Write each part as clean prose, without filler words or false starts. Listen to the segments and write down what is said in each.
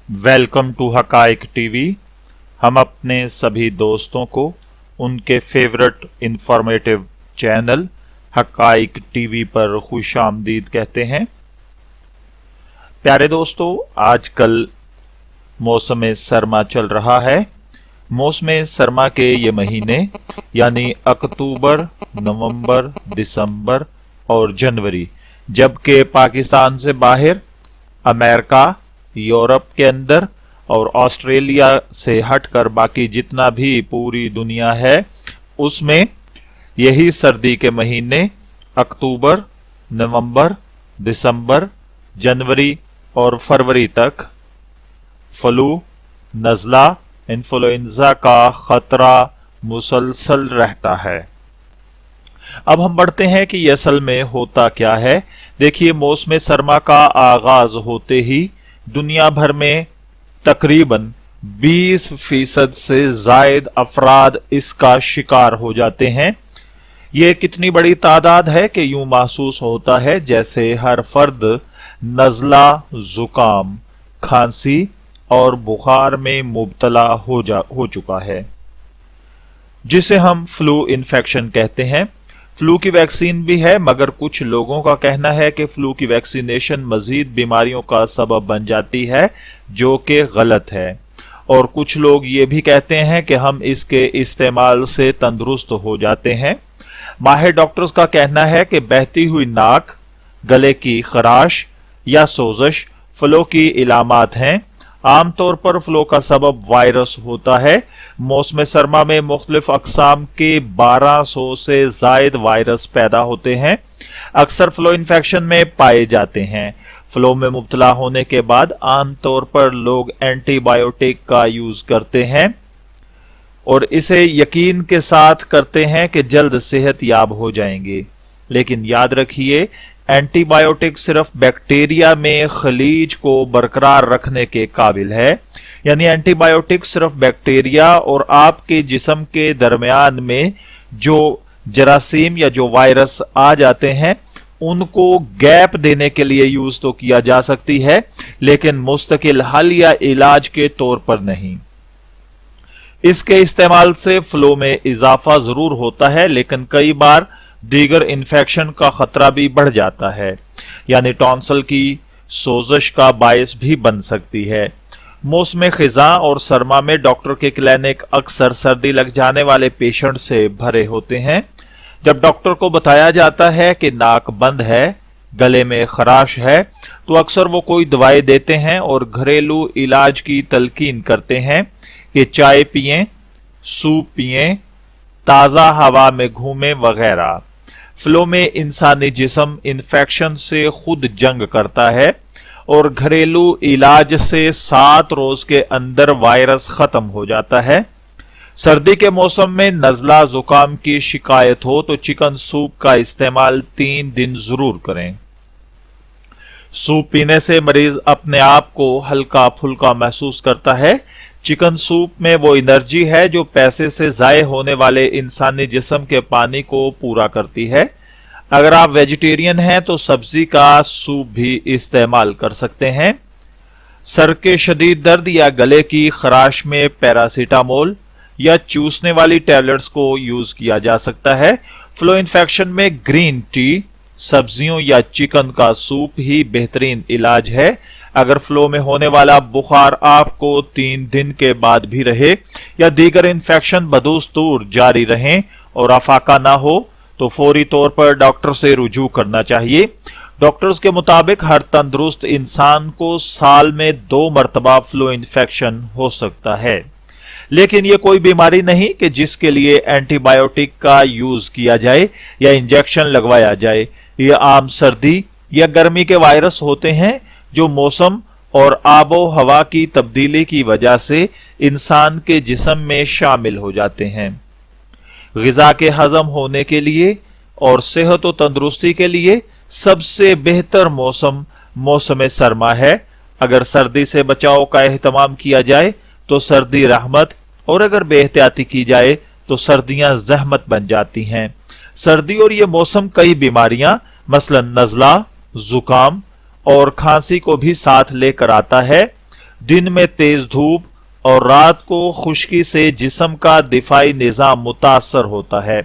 Welcome to हकाइक TV. हम अपने सभी दोस्तों को उनके फेवरेट इंफॉर्मेटिव चैनल हकाइक टीवी पर खुशामदीद कहते हैं। प्यारे दोस्तों, आजकल मौसम सरमा चल रहा है। मौसम सरमा के ये महीने यानी अक्टूबर, नवंबर, दिसंबर और जनवरी, जबकि पाकिस्तान से बाहर अमेरिका, यूरोप के अंदर और ऑस्ट्रेलिया से हटकर बाकी जितना भी पूरी दुनिया है उसमें यही सर्दी के महीने अक्टूबर, नवंबर, दिसंबर, जनवरी और फरवरी तक फ्लू, नज़ला, इन्फ्लुएंजा का खतरा मुसलसल रहता है। अब हम बढ़ते हैं कि असल में होता क्या है। देखिए, मौसम सरमा का आगाज होते ही दुनिया भर में तकरीबन 20% से जायद अफराद इसका शिकार हो जाते हैं। ये कितनी बड़ी तादाद है कि यूं महसूस होता है जैसे हर फर्द नज़ला, जुकाम, खांसी और बुखार में मुब्तला हो चुका है, जिसे हम फ्लू इन्फेक्शन कहते हैं। फ्लू की वैक्सीन भी है, मगर कुछ लोगों का कहना है कि फ्लू की वैक्सीनेशन मजीद बीमारियों का सबब बन जाती है, जो कि गलत है। और कुछ लोग ये भी कहते हैं कि हम इसके इस्तेमाल से तंदुरुस्त हो जाते हैं। माहिर डॉक्टर्स का कहना है कि बहती हुई नाक, गले की खराश या सोजश फ्लू की इलामात हैं। आमतौर पर फ्लू का सबब वायरस होता है। मौसम सरमा में मुख्तलिफ अकसाम के 1200 से जायद वायरस पैदा होते हैं, अक्सर फ्लू इन्फेक्शन में पाए जाते हैं। फ्लू में मुब्तला होने के बाद आमतौर पर लोग एंटीबायोटिक का यूज करते हैं और इसे यकीन के साथ करते हैं कि जल्द सेहत याब हो जाएंगे। लेकिन याद रखिए, एंटीबायोटिक सिर्फ बैक्टीरिया में खलीज को बरकरार रखने के काबिल है। यानी एंटीबायोटिक सिर्फ बैक्टीरिया और आपके जिस्म के दरमियान में जो जरासीम या जो वायरस आ जाते हैं उनको गैप देने के लिए यूज तो किया जा सकती है, लेकिन मुस्तकिल हल या इलाज के तौर पर नहीं। इसके इस्तेमाल से फ्लू में इजाफा जरूर होता है, लेकिन कई बार दीगर इन्फेक्शन का खतरा भी बढ़ जाता है, यानी टॉन्सिल की सोजश का बायस भी बन सकती है। मौसम खिजा और सरमा में डॉक्टर के क्लिनिक अक्सर सर्दी लग जाने वाले पेशेंट से भरे होते हैं। जब डॉक्टर को बताया जाता है कि नाक बंद है, गले में खराश है, तो अक्सर वो कोई दवाई देते हैं और घरेलू इलाज की तलकीन करते हैं कि चाय पिएं, सूप पिएं, ताजा हवा में घूमें वगैरह। फ्लू में इंसानी जिस्म इन्फेक्शन से खुद जंग करता है और घरेलू इलाज से 7 रोज के अंदर वायरस खत्म हो जाता है। सर्दी के मौसम में नज़ला, जुकाम की शिकायत हो तो चिकन सूप का इस्तेमाल 3 दिन जरूर करें। सूप पीने से मरीज अपने आप को हल्का फुल्का महसूस करता है। चिकन सूप में वो एनर्जी है जो पैसे से जाये होने वाले इंसानी जिस्म के पानी को पूरा करती है। अगर आप वेजिटेरियन हैं तो सब्जी का सूप भी इस्तेमाल कर सकते हैं। सर के शदीद दर्द या गले की खराश में पैरासीटामोल या चूसने वाली टैबलेट्स को यूज किया जा सकता है। फ्लू इन्फेक्शन में ग्रीन टी, सब्जियों या चिकन का सूप ही बेहतरीन इलाज है। अगर फ्लू में होने वाला बुखार आपको 3 दिन के बाद भी रहे या दीगर इन्फेक्शन बदस्तूर जारी रहें और अफाका ना हो तो फौरी तौर पर डॉक्टर से रुजू करना चाहिए। डॉक्टर्स के मुताबिक हर तंदुरुस्त इंसान को साल में 2 मरतबा फ्लू इन्फेक्शन हो सकता है, लेकिन यह कोई बीमारी नहीं कि जिसके लिए एंटीबायोटिक का यूज किया जाए या इंजेक्शन लगवाया जाए। यह आम सर्दी या गर्मी के वायरस होते हैं जो मौसम और आबो हवा की तब्दीली की वजह से इंसान के जिस्म में शामिल हो जाते हैं। ग़िज़ा के हजम होने के लिए और सेहत और तंदुरुस्ती के लिए सबसे बेहतर मौसम मौसम सरमा है। अगर सर्दी से बचाव का एहतमाम किया जाए तो सर्दी रहमत, और अगर बेहतियाती की जाए तो सर्दियां जहमत बन जाती हैं। सर्दी और ये मौसम कई बीमारियां मसलन नज़ला, जुकाम और खांसी को भी साथ लेकर आता है। दिन में तेज धूप और रात को खुश्की से जिस्म का दिफाई निजाम मुतासर होता है।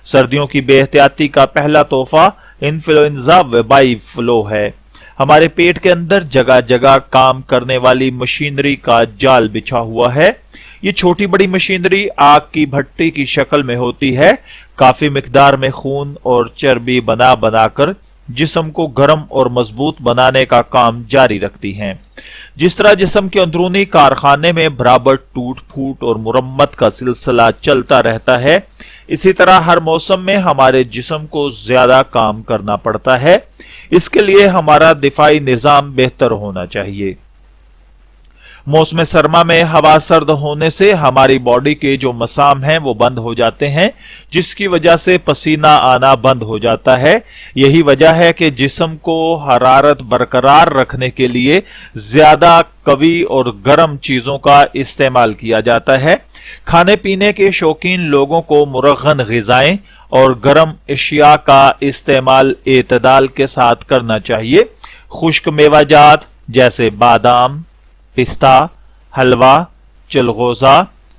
सर्दियों की बेहतियाती का पहला तोहफा इन्फ्लुएंजा वबाई फ्लू है। हमारे पेट के अंदर जगह जगह काम करने वाली मशीनरी का जाल बिछा हुआ है। ये छोटी बड़ी मशीनरी आग की भट्टी की शक्ल में होती है। काफी मिकदार में खून और चर्बी बना बनाकर जिस्म को गर्म और मजबूत बनाने का काम जारी रखती हैं। जिस तरह जिस्म के अंदरूनी कारखाने में बराबर टूट फूट और मुरम्मत का सिलसिला चलता रहता है, इसी तरह हर मौसम में हमारे जिस्म को ज्यादा काम करना पड़ता है। इसके लिए हमारा दिफाई निजाम बेहतर होना चाहिए। मौसम सरमा में हवा सर्द होने से हमारी बॉडी के जो मसाम हैं वो बंद हो जाते हैं, जिसकी वजह से पसीना आना बंद हो जाता है। यही वजह है कि जिस्म को हरारत बरकरार रखने के लिए ज्यादा कवी और गर्म चीजों का इस्तेमाल किया जाता है। खाने पीने के शौकीन लोगों को मुरगन ग़िज़ाएं और गर्म अशिया का इस्तेमाल एतदाल के साथ करना चाहिए। खुश्क मेवाजात जैसे बादाम, पिस्ता, हलवा, चलगोजा,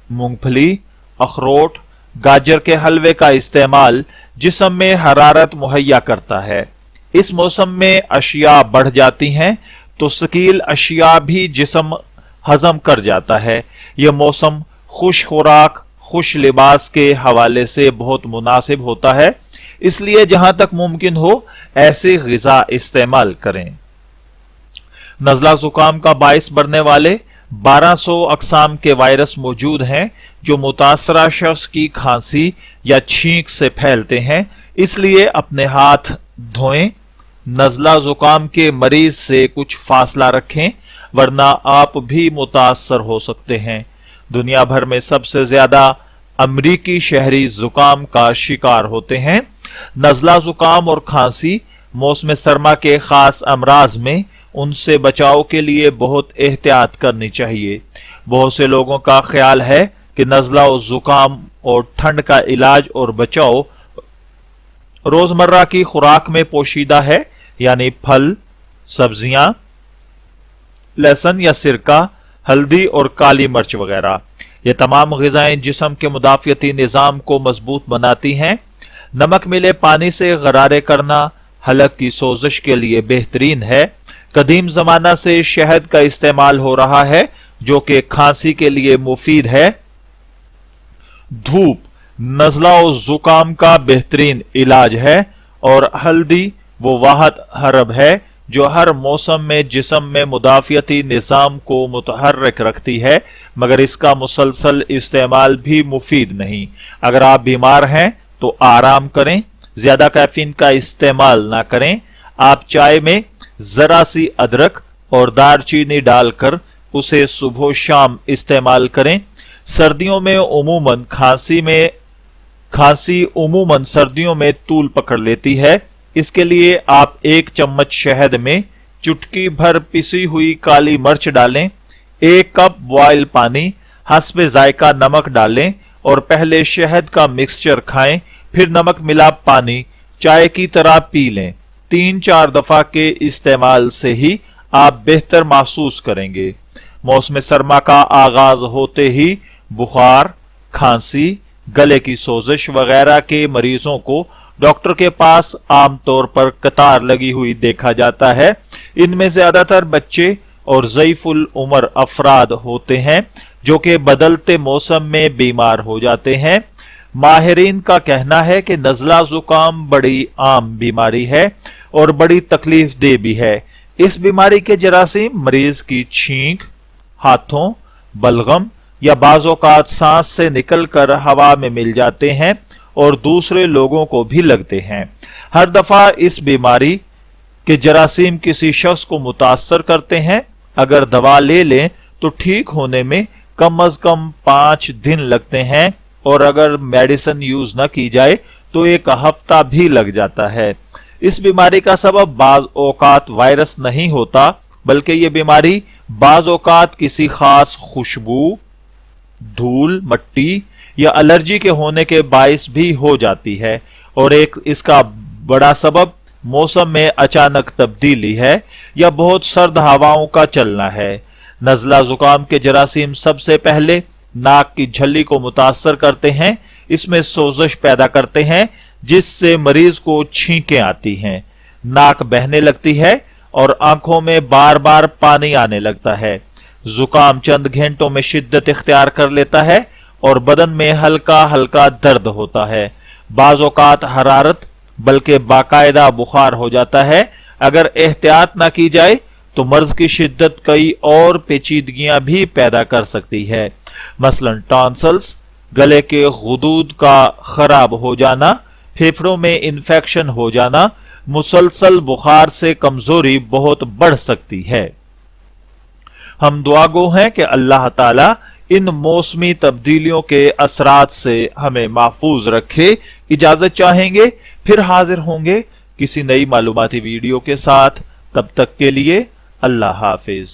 मूंगफली, अखरोट, गाजर के हलवे का इस्तेमाल जिस्म में हरारत मुहैया करता है। इस मौसम में अशिया बढ़ जाती हैं तो सकील अशिया भी जिस्म हजम कर जाता है। यह मौसम खुश खुराक, खुश लिबास के हवाले से बहुत मुनासिब होता है, इसलिए जहां तक मुमकिन हो ऐसे ग़िज़ा इस्तेमाल करें। नज़ला जुकाम का बाइस बढ़ने वाले 1200 अक़साम के वायरस मौजूद हैं जो मुतासरा शख्स की खांसी या छींक से फैलते हैं, इसलिए अपने हाथ धोएं। नज़ला जुकाम के मरीज से कुछ फासला रखें वरना आप भी मुतासर हो सकते हैं। दुनिया भर में सबसे ज्यादा अमरीकी शहरी जुकाम का शिकार होते हैं। नज़ला जुकाम और खांसी मौसम सरमा के खास अमराज में उनसे बचाव के लिए बहुत एहतियात करनी चाहिए। बहुत से लोगों का ख्याल है कि नज़ला और जुकाम और ठंड का इलाज और बचाव रोजमर्रा की खुराक में पोशीदा है, यानी फल, सब्जियां, लहसुन या सिरका, हल्दी और काली मिर्च वगैरह। ये तमाम ग़िज़ाएं जिस्म के मुदाफ़ियती निज़ाम को मजबूत बनाती हैं। नमक मिले पानी से गरारे करना हलक की सोजिश के लिए बेहतरीन है। कदीम जमाना से शहद का इस्तेमाल हो रहा है जो कि खांसी के लिए मुफीद है। धूप नज़ला और जुकाम का बेहतरीन इलाज है और हल्दी वो वाहद हर्ब है जो हर मौसम में जिस्म में मुदाफ़ियती निज़ाम को मुतहर्रिक रखती है, मगर इसका मुसलसल इस्तेमाल भी मुफीद नहीं। अगर आप बीमार हैं तो आराम करें, ज्यादा कैफीन का इस्तेमाल ना करें। आप चाय में जरा सी अदरक और दालचीनी डालकर उसे सुबह शाम इस्तेमाल करें। सर्दियों में खांसी उमूमन सर्दियों में तूल पकड़ लेती है, इसके लिए आप 1 चम्मच शहद में चुटकी भर पिसी हुई काली मिर्च डालें, 1 कप बॉयल पानी, हस्बे जायका नमक डालें और पहले शहद का मिक्सचर खाएं, फिर नमक मिला पानी चाय की तरह पी लें। 3-4 दफा के इस्तेमाल से ही आप बेहतर महसूस करेंगे। मौसम सरमा का आगाज होते ही बुखार, खांसी, गले की सोजिश वगैरह के मरीजों को डॉक्टर के पास आमतौर पर कतार लगी हुई देखा जाता है। इनमें ज्यादातर बच्चे और ज़ईफुल उम्र अफराद होते हैं जो कि बदलते मौसम में बीमार हो जाते हैं। माहिरीन का कहना है कि नज़ला जुकाम बड़ी आम बीमारी है और बड़ी तकलीफ दे भी है। इस बीमारी के जरासीम मरीज की छींक, हाथों, बलगम या बाज़ औक़ात सांस से निकलकर हवा में मिल जाते हैं और दूसरे लोगों को भी लगते हैं। हर दफा इस बीमारी के जरासीम किसी शख्स को मुतासर करते हैं। अगर दवा ले लें तो ठीक होने में कम अज कम 5 दिन लगते हैं और अगर मेडिसिन यूज न की जाए तो 1 हफ्ता भी लग जाता है। इस बीमारी का सबब बाज़ औक़ात वायरस नहीं होता, बल्कि ये बीमारी बाज़ औक़ात किसी खास खुशबू, धूल, मट्टी या एलर्जी के होने के बाइस भी हो जाती है। और एक इसका बड़ा सबब मौसम में अचानक तब्दीली है या बहुत सर्द हवाओं का चलना है। नज़ला जुकाम के जरासीम सबसे पहले नाक की झल्ली को मुतासर करते हैं, इसमें सोजश पैदा करते हैं जिससे मरीज को छींकें आती हैं, नाक बहने लगती है और आंखों में बार बार पानी आने लगता है। जुकाम चंद घंटों में शिद्दत इख्तियार कर लेता है और बदन में हल्का हल्का दर्द होता है। बाज़ औक़ात हरारत बल्कि बाकायदा बुखार हो जाता है। अगर एहतियात ना की जाए तो मर्ज की शिद्दत कई और पेचीदगियां भी पैदा कर सकती है, मसलन टॉन्सल्स, गले के गुदूद का खराब हो जाना, फेफड़ों में इंफेक्शन हो जाना। मुसलसल बुखार से कमजोरी बहुत बढ़ सकती है। हम दुआ गो हैं कि अल्लाह ताला इन मौसमी तब्दीलियों के असरात से हमें महफूज रखे। इजाजत चाहेंगे, फिर हाजिर होंगे किसी नई मालूमाती वीडियो के साथ। तब तक के लिए अल्लाह हाफिज।